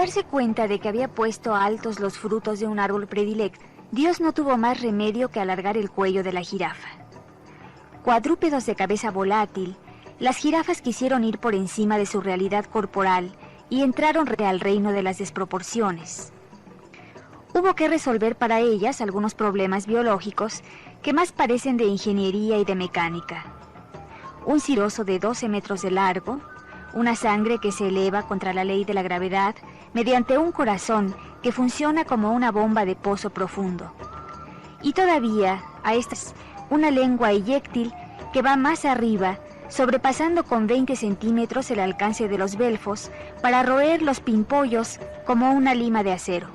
darse cuenta de que había puesto altos los frutos de un árbol predilecto, Dios no tuvo más remedio que alargar el cuello de la jirafa. Cuadrúpedos de cabeza volátil, las jirafas quisieron ir por encima de su realidad corporal y entraron al reino de las desproporciones. Hubo que resolver para ellas algunos problemas biológicos que más parecen de ingeniería y de mecánica. Un ciroso de 12 metros de largo, una sangre que se eleva contra la ley de la gravedad mediante un corazón que funciona como una bomba de pozo profundo. Y todavía, a estas, una lengua eyéctil que va más arriba, sobrepasando con 20 centímetros el alcance de los belfos para roer los pimpollos como una lima de acero.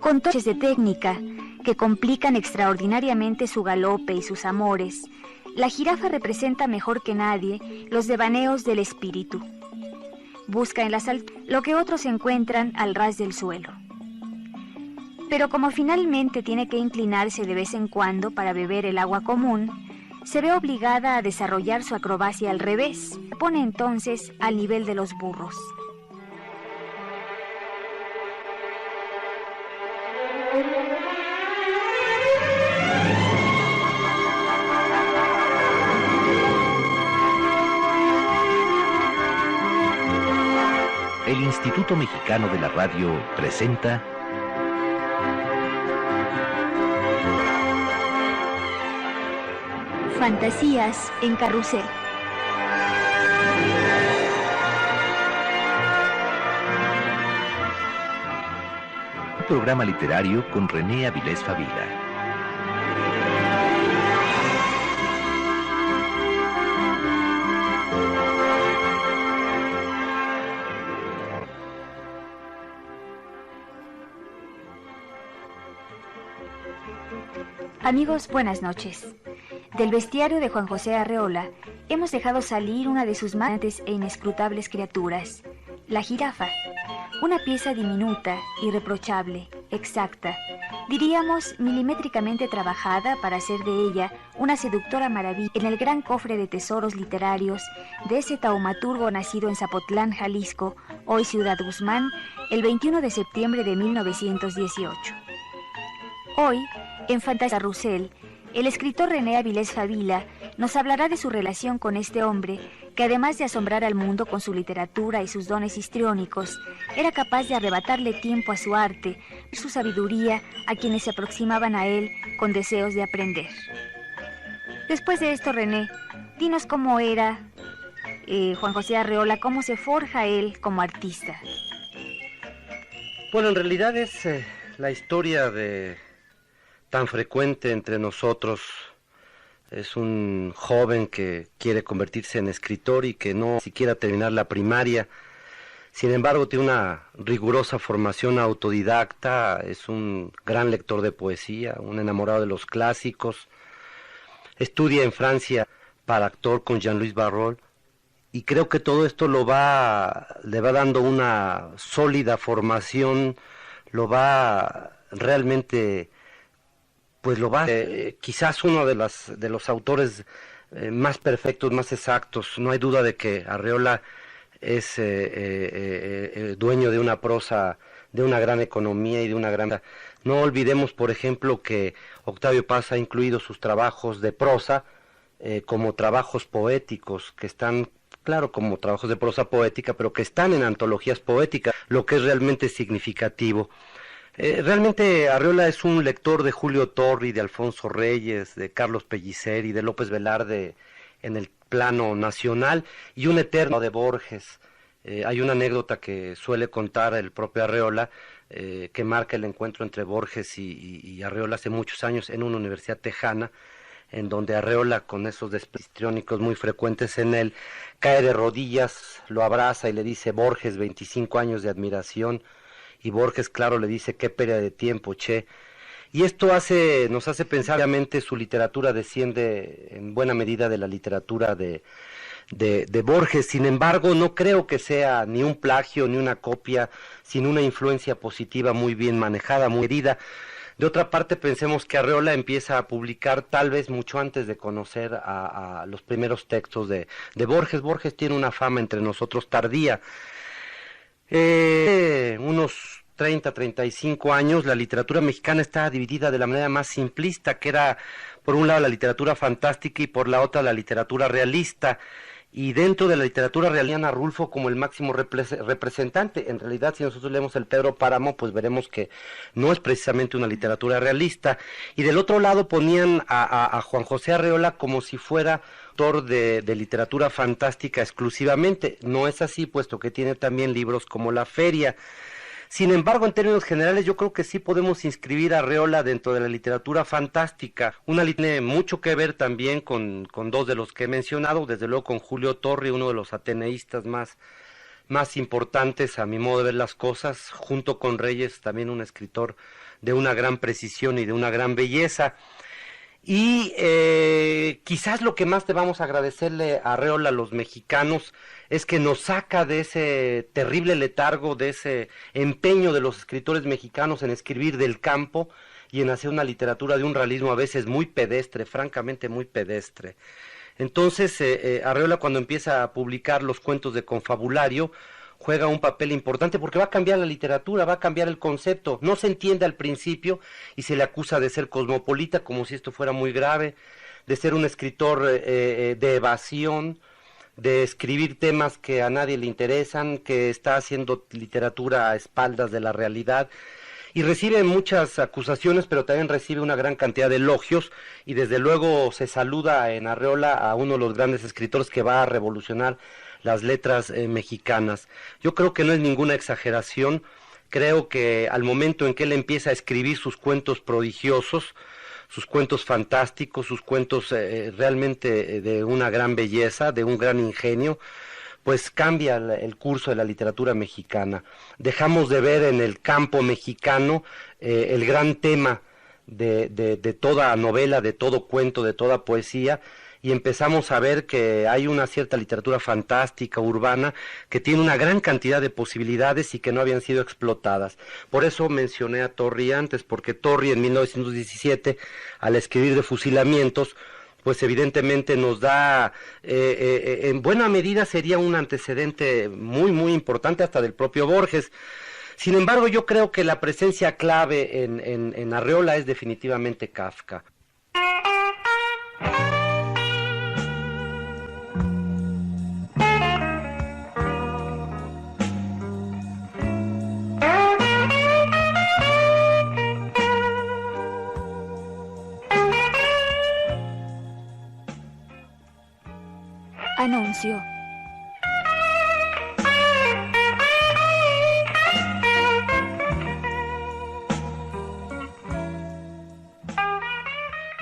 Con toques de técnica que complican extraordinariamente su galope y sus amores, la jirafa representa mejor que nadie los devaneos del espíritu. Busca en las alturas lo que otros encuentran al ras del suelo. Pero como finalmente tiene que inclinarse de vez en cuando para beber el agua común, se ve obligada a desarrollar su acrobacia al revés. Se pone entonces al nivel de los burros. El Instituto Mexicano de la Radio presenta Fantasías en Carrusel. Un programa literario con René Avilés Favila. Amigos, buenas noches. Del bestiario de Juan José Arreola hemos dejado salir una de sus más grandes e inescrutables criaturas, la jirafa, una pieza diminuta, irreprochable, exacta, diríamos milimétricamente trabajada para hacer de ella una seductora maravilla en el gran cofre de tesoros literarios de ese taumaturgo nacido en Zapotlán, Jalisco, hoy Ciudad Guzmán, el 21 de septiembre de 1918. Hoy, en Fantasías en Carrusel, el escritor René Avilés Favila nos hablará de su relación con este hombre que, además de asombrar al mundo con su literatura y sus dones histriónicos, era capaz de arrebatarle tiempo a su arte y su sabiduría a quienes se aproximaban a él con deseos de aprender. Después de esto, René, dinos cómo era Juan José Arreola, cómo se forja él como artista. Bueno, en realidad es la historia tan frecuente entre nosotros. Es un joven que quiere convertirse en escritor y que no siquiera terminar la primaria. Sin embargo, tiene una rigurosa formación autodidacta, es un gran lector de poesía, un enamorado de los clásicos. Estudia en Francia para actor con Jean-Louis Barrault y creo que todo esto le va dando una sólida formación, lo va realmente... pues lo va, quizás uno de los autores más perfectos, más exactos. No hay duda de que Arreola es dueño de una prosa, de una gran economía y de una gran... No olvidemos, por ejemplo, que Octavio Paz ha incluido sus trabajos de prosa como trabajos poéticos, que están, claro, como trabajos de prosa poética, pero que están en antologías poéticas, lo que es realmente significativo. Realmente Arreola es un lector de Julio Torri, de Alfonso Reyes, de Carlos Pellicer y de López Velarde en el plano nacional, y un eterno de Borges. Hay una anécdota que suele contar el propio Arreola, que marca el encuentro entre Borges y Arreola hace muchos años en una universidad tejana, en donde Arreola, con esos despliegues histriónicos muy frecuentes en él, cae de rodillas, lo abraza y le dice: Borges, 25 años de admiración. Y Borges, claro, le dice: qué pérdida de tiempo, che. Y esto nos hace pensar, obviamente, su literatura desciende en buena medida de la literatura de Borges. Sin embargo, no creo que sea ni un plagio ni una copia, sino una influencia positiva muy bien manejada, muy herida. De otra parte, pensemos que Arreola empieza a publicar tal vez mucho antes de conocer a los primeros textos de Borges. Borges tiene una fama entre nosotros tardía. Unos 30, 35 años, la literatura mexicana está dividida de la manera más simplista, que era por un lado la literatura fantástica y por la otra la literatura realista. Y dentro de la literatura realista, Rulfo como el máximo representante. En realidad, si nosotros leemos el Pedro Páramo, pues veremos que no es precisamente una literatura realista. Y del otro lado ponían a Juan José Arreola como si fuera autor de literatura fantástica exclusivamente. No es así, puesto que tiene también libros como La Feria. Sin embargo, en términos generales, yo creo que sí podemos inscribir a Arreola dentro de la literatura fantástica. Una tiene mucho que ver también con dos de los que he mencionado, desde luego con Julio Torri, uno de los ateneístas más importantes a mi modo de ver las cosas, junto con Reyes, también un escritor de una gran precisión y de una gran belleza. Y quizás lo que más debamos agradecerle a Arreola a los mexicanos es que nos saca de ese terrible letargo, de ese empeño de los escritores mexicanos en escribir del campo y en hacer una literatura de un realismo a veces muy pedestre, francamente muy pedestre. Entonces, Arreola, cuando empieza a publicar los cuentos de confabulario, juega un papel importante porque va a cambiar la literatura, va a cambiar el concepto. No se entiende al principio y se le acusa de ser cosmopolita, como si esto fuera muy grave, de ser un escritor de evasión, de escribir temas que a nadie le interesan, que está haciendo literatura a espaldas de la realidad. Y recibe muchas acusaciones, pero también recibe una gran cantidad de elogios, y desde luego se saluda en Arreola a uno de los grandes escritores que va a revolucionar las letras mexicanas. Yo creo que no es ninguna exageración, creo que al momento en que él empieza a escribir sus cuentos prodigiosos, sus cuentos fantásticos, sus cuentos realmente de una gran belleza, de un gran ingenio, pues cambia el curso de la literatura mexicana. Dejamos de ver en el campo mexicano el gran tema de toda novela, de todo cuento, de toda poesía, y empezamos a ver que hay una cierta literatura fantástica, urbana, que tiene una gran cantidad de posibilidades y que no habían sido explotadas. Por eso mencioné a Torri antes, porque Torri en 1917, al escribir de fusilamientos, pues evidentemente nos da, en buena medida sería un antecedente muy, muy importante hasta del propio Borges. Sin embargo, yo creo que la presencia clave en Arreola es definitivamente Kafka. Anuncio.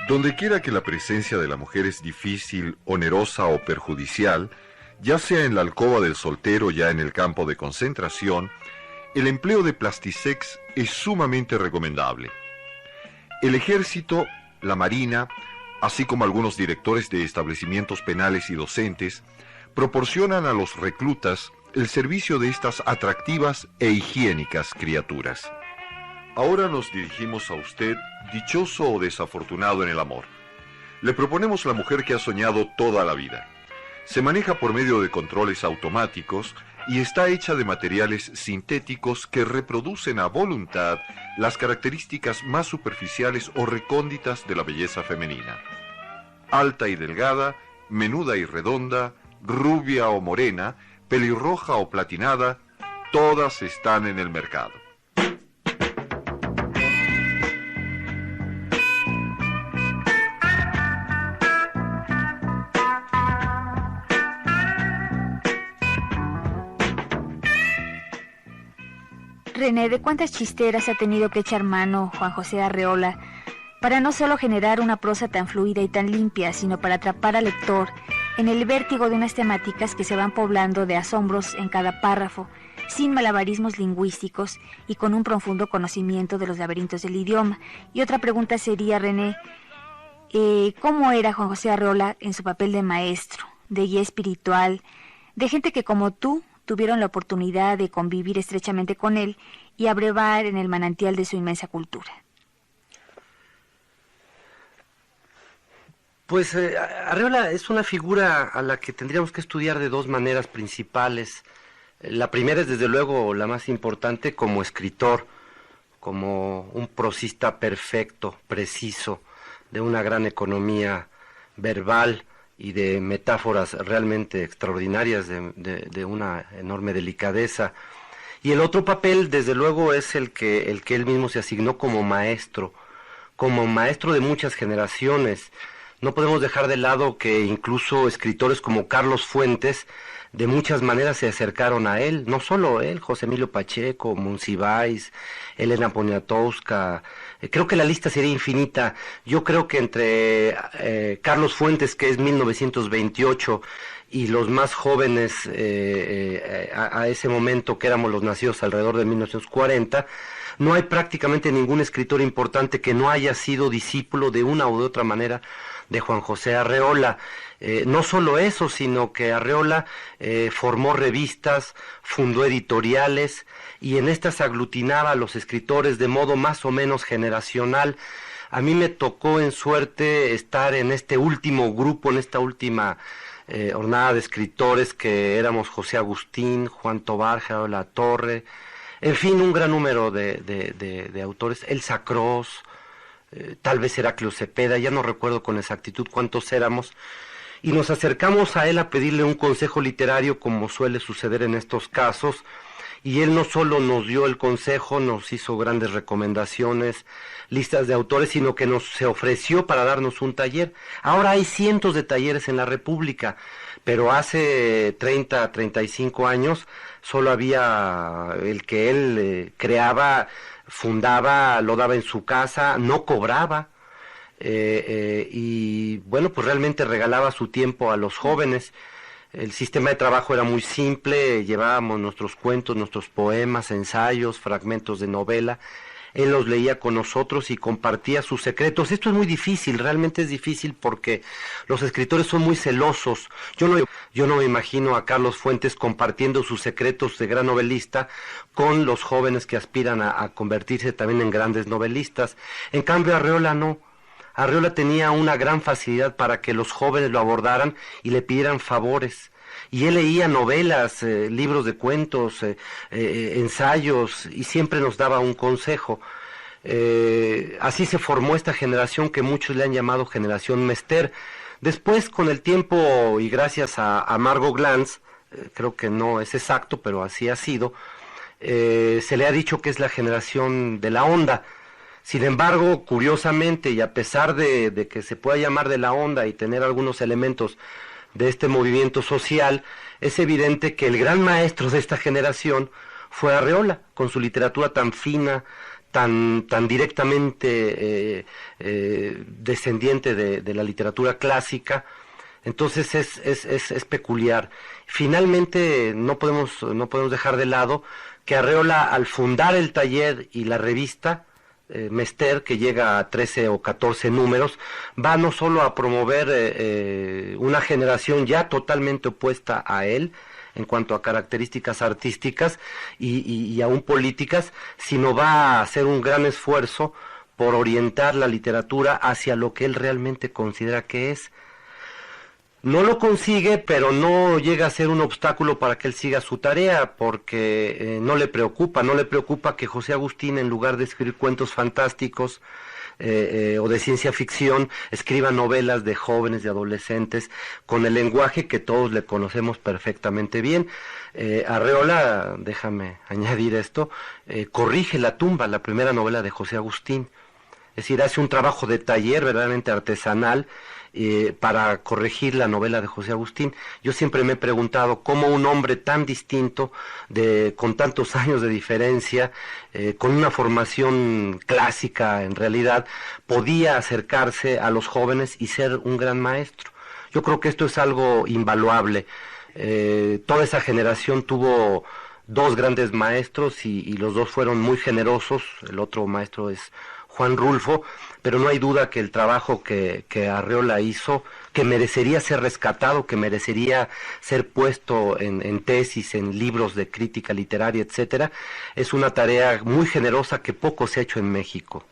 Dondequiera que la presencia de la mujer es difícil, onerosa o perjudicial, ya sea en la alcoba del soltero o ya en el campo de concentración, el empleo de plastisex es sumamente recomendable. El ejército, la marina, así como algunos directores de establecimientos penales y docentes, proporcionan a los reclutas el servicio de estas atractivas e higiénicas criaturas. Ahora nos dirigimos a usted, dichoso o desafortunado en el amor. Le proponemos la mujer que ha soñado toda la vida. Se maneja por medio de controles automáticos y está hecha de materiales sintéticos que reproducen a voluntad las características más superficiales o recónditas de la belleza femenina. Alta y delgada, menuda y redonda, rubia o morena, pelirroja o platinada, todas están en el mercado. René, ¿de cuántas chisteras ha tenido que echar mano Juan José Arreola para no solo generar una prosa tan fluida y tan limpia, sino para atrapar al lector en el vértigo de unas temáticas que se van poblando de asombros en cada párrafo, sin malabarismos lingüísticos y con un profundo conocimiento de los laberintos del idioma? Y otra pregunta sería, René, ¿cómo era Juan José Arreola en su papel de maestro, de guía espiritual, de gente que como tú tuvieron la oportunidad de convivir estrechamente con él y abrevar en el manantial de su inmensa cultura? Pues Arreola es una figura a la que tendríamos que estudiar de dos maneras principales. La primera es desde luego la más importante como escritor, como un prosista perfecto, preciso, de una gran economía verbal y de metáforas realmente extraordinarias, de una enorme delicadeza. Y el otro papel, desde luego, es el que él mismo se asignó como maestro de muchas generaciones. No podemos dejar de lado que incluso escritores como Carlos Fuentes de muchas maneras se acercaron a él, no solo él, José Emilio Pacheco, Monsiváis, Elena Poniatowska, creo que la lista sería infinita. Yo creo que entre Carlos Fuentes, que es 1928, y los más jóvenes a ese momento, que éramos los nacidos alrededor de 1940, no hay prácticamente ningún escritor importante que no haya sido discípulo de una u de otra manera de Juan José Arreola. No solo eso, sino que Arreola formó revistas, fundó editoriales, y en estas aglutinaba a los escritores de modo más o menos generacional. A mí me tocó en suerte estar en este último grupo, en esta última hornada de escritores, que éramos José Agustín, Juan Tobar, Gerardo La Torre, en fin, un gran número de autores, Elsa Cross, tal vez Heraclio Cepeda, ya no recuerdo con exactitud cuántos éramos, y nos acercamos a él a pedirle un consejo literario, como suele suceder en estos casos, y él no solo nos dio el consejo, nos hizo grandes recomendaciones, listas de autores, sino que se ofreció para darnos un taller. Ahora hay cientos de talleres en la República, pero hace 30, 35 años solo había el que él creaba, fundaba, lo daba en su casa, no cobraba, y bueno, pues realmente regalaba su tiempo a los jóvenes. El sistema de trabajo era muy simple, llevábamos nuestros cuentos, nuestros poemas, ensayos, fragmentos de novela. Él los leía con nosotros y compartía sus secretos. Esto es muy difícil, realmente es difícil, porque los escritores son muy celosos. Yo no me imagino a Carlos Fuentes compartiendo sus secretos de gran novelista con los jóvenes que aspiran a convertirse también en grandes novelistas. En cambio, Arreola no. Arreola tenía una gran facilidad para que los jóvenes lo abordaran y le pidieran favores. Y él leía novelas, libros de cuentos, ensayos, y siempre nos daba un consejo. Así se formó esta generación que muchos le han llamado generación Mester. Después, con el tiempo y gracias a Margot Glantz, creo que no es exacto, pero así ha sido, se le ha dicho que es la generación de la onda. Sin embargo, curiosamente, y a pesar de que se pueda llamar de la onda y tener algunos elementos de este movimiento social, es evidente que el gran maestro de esta generación fue Arreola, con su literatura tan fina, tan directamente descendiente de la literatura clásica. Entonces es peculiar. Finalmente no podemos dejar de lado que Arreola, al fundar el taller y la revista Mester, que llega a 13 o 14 números, va no solo a promover una generación ya totalmente opuesta a él en cuanto a características artísticas y aún políticas, sino va a hacer un gran esfuerzo por orientar la literatura hacia lo que él realmente considera que es. No lo consigue, pero no llega a ser un obstáculo para que él siga su tarea, porque no le preocupa que José Agustín, en lugar de escribir cuentos fantásticos o de ciencia ficción, escriba novelas de jóvenes, de adolescentes, con el lenguaje que todos le conocemos perfectamente bien. Arreola, déjame añadir esto, corrige La tumba, la primera novela de José Agustín. Es decir, hace un trabajo de taller verdaderamente artesanal para corregir la novela de José Agustín. Yo siempre me he preguntado cómo un hombre tan distinto, con tantos años de diferencia, con una formación clásica en realidad, podía acercarse a los jóvenes y ser un gran maestro. Yo creo que esto es algo invaluable. Toda esa generación tuvo dos grandes maestros y los dos fueron muy generosos. El otro maestro es Juan Rulfo, pero no hay duda que el trabajo que Arreola hizo, que merecería ser rescatado, que merecería ser puesto en tesis, en libros de crítica literaria, etcétera, es una tarea muy generosa que poco se ha hecho en México.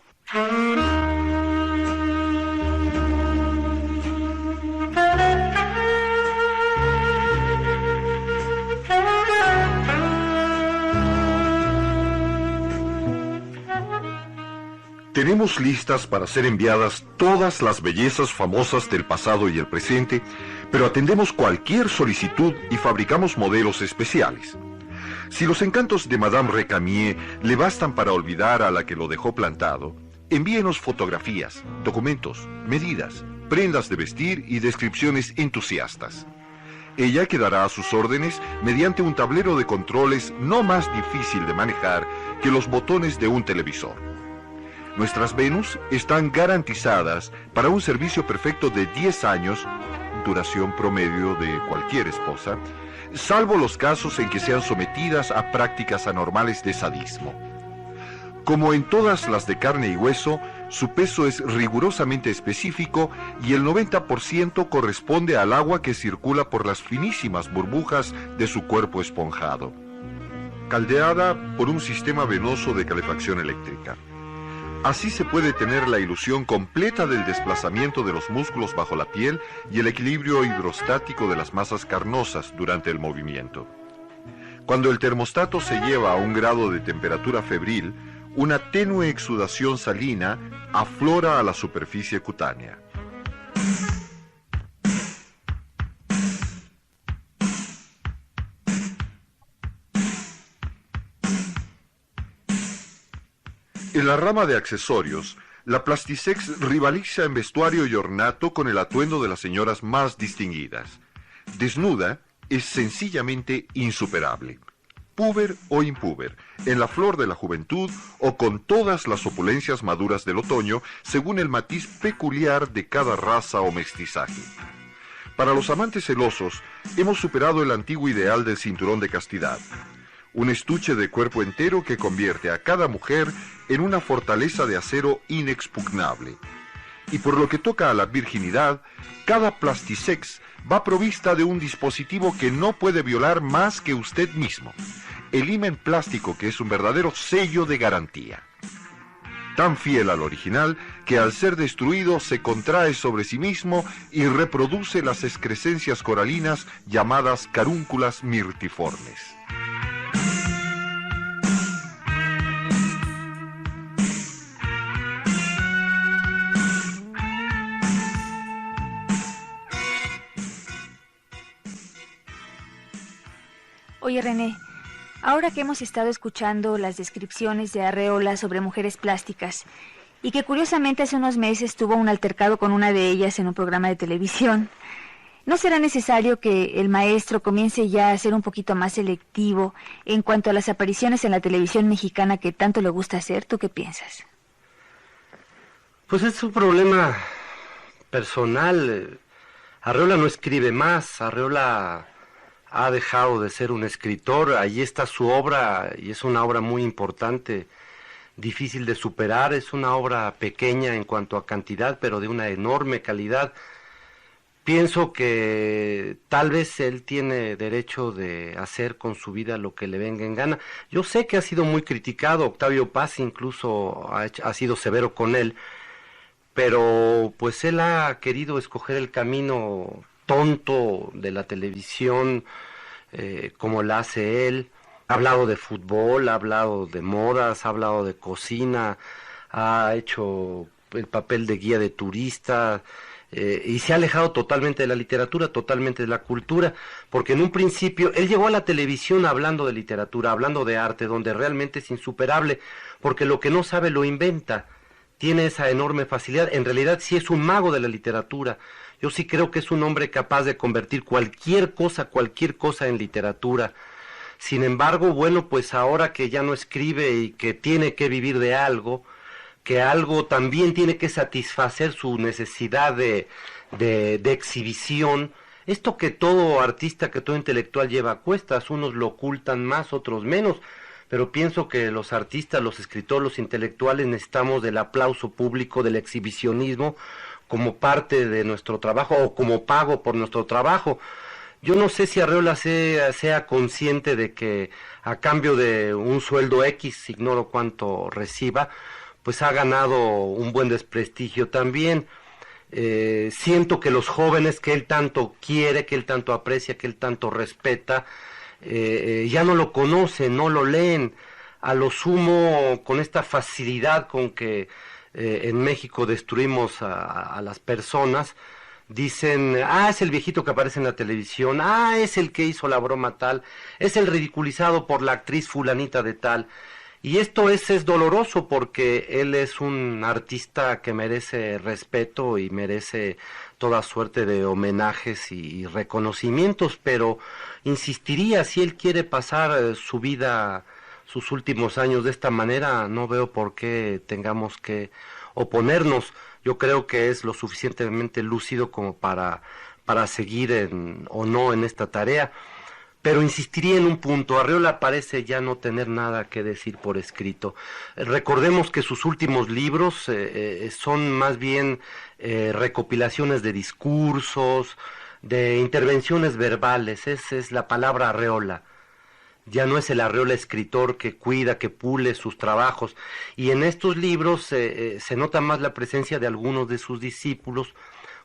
Tenemos listas para ser enviadas todas las bellezas famosas del pasado y el presente, pero atendemos cualquier solicitud y fabricamos modelos especiales. Si los encantos de Madame Récamier le bastan para olvidar a la que lo dejó plantado, envíenos fotografías, documentos, medidas, prendas de vestir y descripciones entusiastas. Ella quedará a sus órdenes mediante un tablero de controles no más difícil de manejar que los botones de un televisor. Nuestras Venus están garantizadas para un servicio perfecto de 10 años, duración promedio de cualquier esposa, salvo los casos en que sean sometidas a prácticas anormales de sadismo. Como en todas las de carne y hueso, su peso es rigurosamente específico y el 90% corresponde al agua que circula por las finísimas burbujas de su cuerpo esponjado, caldeada por un sistema venoso de calefacción eléctrica. Así se puede tener la ilusión completa del desplazamiento de los músculos bajo la piel y el equilibrio hidrostático de las masas carnosas durante el movimiento. Cuando el termostato se lleva a un grado de temperatura febril, una tenue exudación salina aflora a la superficie cutánea. En la rama de accesorios, la Plastisex rivaliza en vestuario y ornato con el atuendo de las señoras más distinguidas. Desnuda, es sencillamente insuperable. Púber o impúber, en la flor de la juventud o con todas las opulencias maduras del otoño, según el matiz peculiar de cada raza o mestizaje. Para los amantes celosos, hemos superado el antiguo ideal del cinturón de castidad. Un estuche de cuerpo entero que convierte a cada mujer en una fortaleza de acero inexpugnable. Y por lo que toca a la virginidad, cada Plastisex va provista de un dispositivo que no puede violar más que usted mismo, el himen plástico, que es un verdadero sello de garantía. Tan fiel al original que al ser destruido se contrae sobre sí mismo y reproduce las excrescencias coralinas llamadas carúnculas mirtiformes. Oye, René, ahora que hemos estado escuchando las descripciones de Arreola sobre mujeres plásticas, y que curiosamente hace unos meses tuvo un altercado con una de ellas en un programa de televisión, ¿no será necesario que el maestro comience ya a ser un poquito más selectivo en cuanto a las apariciones en la televisión mexicana que tanto le gusta hacer? ¿Tú qué piensas? Pues es un problema personal. Arreola no escribe más, Arreola ha dejado de ser un escritor, ahí está su obra, y es una obra muy importante, difícil de superar, es una obra pequeña en cuanto a cantidad, pero de una enorme calidad. Pienso que tal vez él tiene derecho de hacer con su vida lo que le venga en gana. Yo sé que ha sido muy criticado, Octavio Paz incluso ha sido severo con él, pero pues él ha querido escoger el camino tonto de la televisión, como la hace él. Ha hablado de fútbol, ha hablado de modas, ha hablado de cocina, ha hecho el papel de guía de turista, y se ha alejado totalmente de la literatura, totalmente de la cultura, porque en un principio él llegó a la televisión hablando de literatura, hablando de arte, donde realmente es insuperable, porque lo que no sabe lo inventa, tiene esa enorme facilidad. En realidad sí es un mago de la literatura. Yo sí creo que es un hombre capaz de convertir cualquier cosa en literatura. Sin embargo, bueno, pues ahora que ya no escribe y que tiene que vivir de algo, que algo también tiene que satisfacer su necesidad de exhibición, esto que todo artista, que todo intelectual lleva a cuestas, unos lo ocultan más, otros menos, pero pienso que los artistas, los escritores, los intelectuales necesitamos del aplauso público, del exhibicionismo, como parte de nuestro trabajo o como pago por nuestro trabajo. Yo no sé si Arreola sea consciente de que a cambio de un sueldo X, ignoro cuánto reciba, pues ha ganado un buen desprestigio también. Siento que los jóvenes que él tanto quiere, que él tanto aprecia, que él tanto respeta, ya no lo conocen, no lo leen. A lo sumo, con esta facilidad con que en México destruimos a las personas, dicen, es el viejito que aparece en la televisión, es el que hizo la broma tal, es el ridiculizado por la actriz fulanita de tal. Y esto es doloroso porque él es un artista que merece respeto y merece toda suerte de homenajes y reconocimientos, pero insistiría, si él quiere pasar su vida, sus últimos años de esta manera, no veo por qué tengamos que oponernos. Yo creo que es lo suficientemente lúcido como para seguir o no en esta tarea. Pero insistiría en un punto, Arreola parece ya no tener nada que decir por escrito. Recordemos que sus últimos libros son más bien recopilaciones de discursos, de intervenciones verbales, esa es la palabra Arreola. Ya no es el Arreola escritor que cuida, que pule sus trabajos. Y en estos libros se nota más la presencia de algunos de sus discípulos,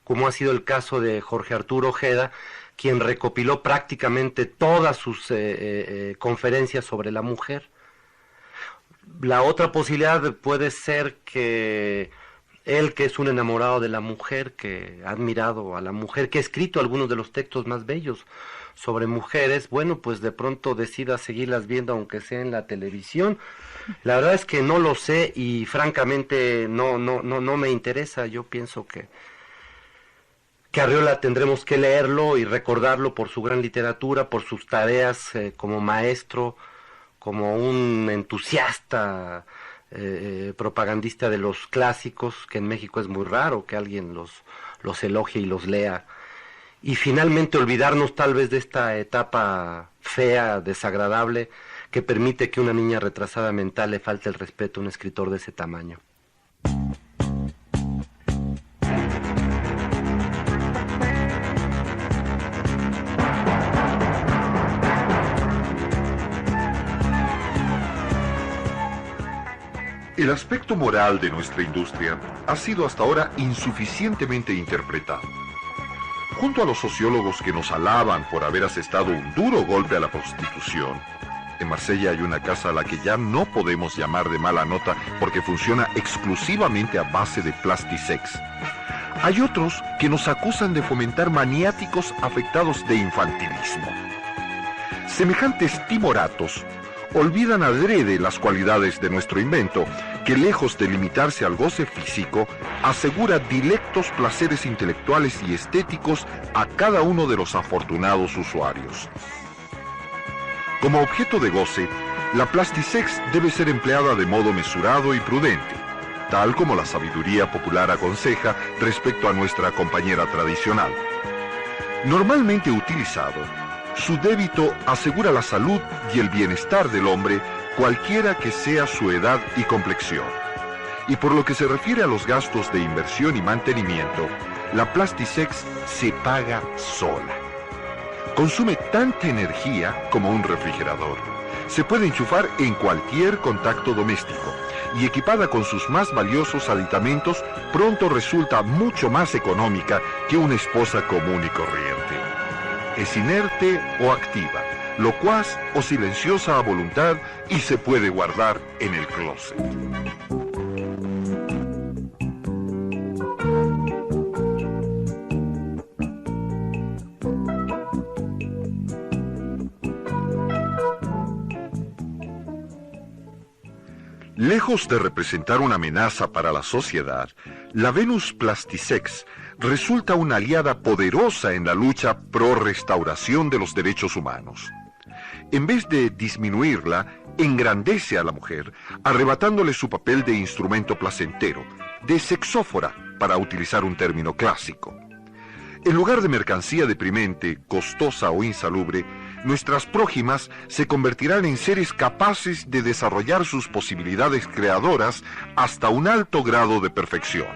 como ha sido el caso de Jorge Arturo Ojeda, quien recopiló prácticamente todas sus conferencias sobre la mujer. La otra posibilidad puede ser que él, que es un enamorado de la mujer, que ha admirado a la mujer, que ha escrito algunos de los textos más bellos sobre mujeres, bueno, pues de pronto decida seguirlas viendo aunque sea en la televisión. La verdad es que no lo sé y francamente no me interesa. Yo pienso que Arreola tendremos que leerlo y recordarlo por su gran literatura, por sus tareas como maestro, como un entusiasta propagandista de los clásicos, que en México es muy raro que alguien los elogie y los lea. Y finalmente olvidarnos tal vez de esta etapa fea, desagradable, que permite que una niña retrasada mental le falte el respeto a un escritor de ese tamaño. El aspecto moral de nuestra industria ha sido hasta ahora insuficientemente interpretado. Junto a los sociólogos que nos alaban por haber asestado un duro golpe a la prostitución, en Marsella hay una casa a la que ya no podemos llamar de mala nota porque funciona exclusivamente a base de plastisex. Hay otros que nos acusan de fomentar maniáticos afectados de infantilismo. Semejantes timoratos olvidan adrede las cualidades de nuestro invento, que lejos de limitarse al goce físico, asegura directos placeres intelectuales y estéticos a cada uno de los afortunados usuarios. Como objeto de goce, la plastisex debe ser empleada de modo mesurado y prudente, tal como la sabiduría popular aconseja respecto a nuestra compañera tradicional. Normalmente utilizado, su débito asegura la salud y el bienestar del hombre, cualquiera que sea su edad y complexión. Y por lo que se refiere a los gastos de inversión y mantenimiento, la plastisex se paga sola. Consume tanta energía como un refrigerador. Se puede enchufar en cualquier contacto doméstico y equipada con sus más valiosos aditamentos, pronto resulta mucho más económica que una esposa común y corriente. Es inerte o activa, locuaz o silenciosa a voluntad y se puede guardar en el closet. Lejos de representar una amenaza para la sociedad, la Venus Plastisex resulta una aliada poderosa en la lucha pro restauración de los derechos humanos. En vez de disminuirla, engrandece a la mujer, arrebatándole su papel de instrumento placentero, de sexófora, para utilizar un término clásico. En lugar de mercancía deprimente, costosa o insalubre, nuestras prójimas se convertirán en seres capaces de desarrollar sus posibilidades creadoras hasta un alto grado de perfección.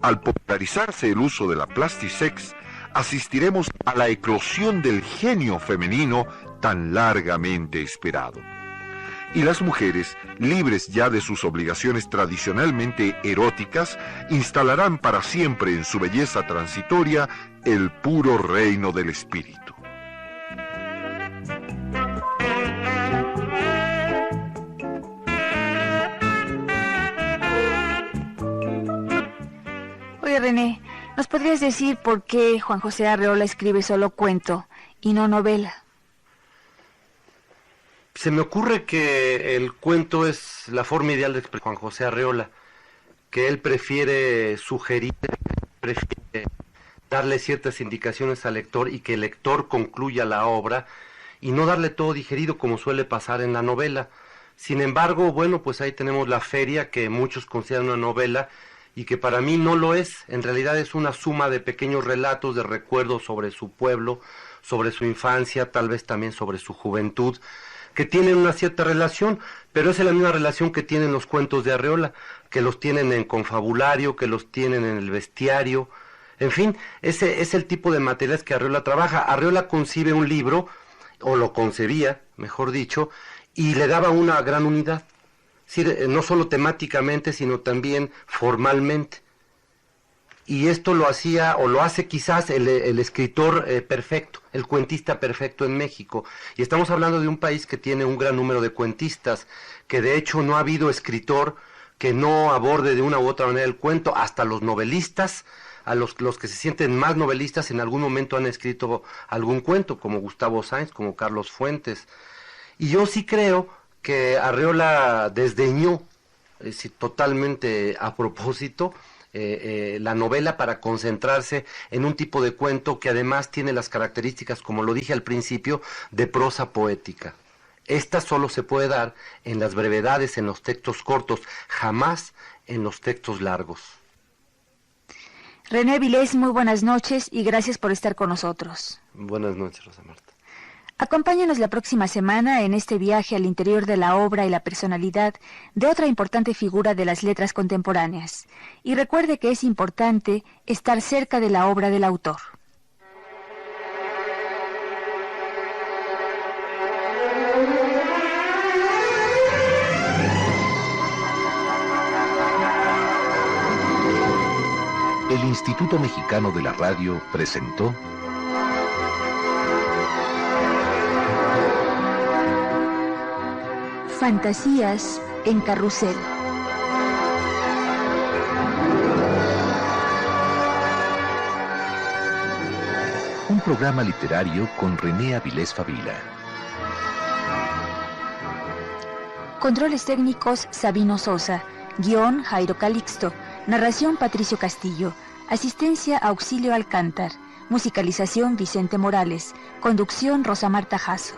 Al popularizarse el uso de la plastisex, asistiremos a la eclosión del genio femenino tan largamente esperado. Y las mujeres, libres ya de sus obligaciones tradicionalmente eróticas, instalarán para siempre en su belleza transitoria el puro reino del espíritu. podrías decir por qué Juan José Arreola escribe solo cuento y no novela? Se me ocurre que el cuento es la forma ideal de expresar Juan José Arreola, que él prefiere sugerir, prefiere darle ciertas indicaciones al lector y que el lector concluya la obra y no darle todo digerido como suele pasar en la novela. Sin embargo, bueno, pues ahí tenemos La Feria, que muchos consideran una novela y que para mí no lo es. En realidad es una suma de pequeños relatos, de recuerdos sobre su pueblo, sobre su infancia, tal vez también sobre su juventud, que tienen una cierta relación, pero es la misma relación que tienen los cuentos de Arreola, que los tienen en confabulario, que los tienen en el bestiario. En fin, ese es el tipo de materiales que Arreola trabaja. Arreola concibe un libro, o lo concebía, mejor dicho, y le daba una gran unidad. Es decir, no solo temáticamente, sino también formalmente. Y esto lo hacía, o lo hace quizás el escritor perfecto, el cuentista perfecto en México. Y estamos hablando de un país que tiene un gran número de cuentistas, que de hecho no ha habido escritor que no aborde de una u otra manera el cuento. Hasta los novelistas, a los que se sienten más novelistas, en algún momento han escrito algún cuento, como Gustavo Sáenz, como Carlos Fuentes. Y yo sí creo que Arreola desdeñó, totalmente a propósito, la novela para concentrarse en un tipo de cuento que además tiene las características, como lo dije al principio, de prosa poética. Esta solo se puede dar en las brevedades, en los textos cortos, jamás en los textos largos. René Vilés, muy buenas noches y gracias por estar con nosotros. Buenas noches, Rosa Marta. Acompáñanos la próxima semana en este viaje al interior de la obra y la personalidad de otra importante figura de las letras contemporáneas. Y recuerde que es importante estar cerca de la obra del autor. El Instituto Mexicano de la Radio presentó Fantasías en Carrusel. un programa literario con René Avilés Favila. Controles técnicos Sabino Sosa, guión Jairo Calixto, narración Patricio Castillo, asistencia Auxilio Alcántar, musicalización Vicente Morales, conducción Rosa Marta Jasso.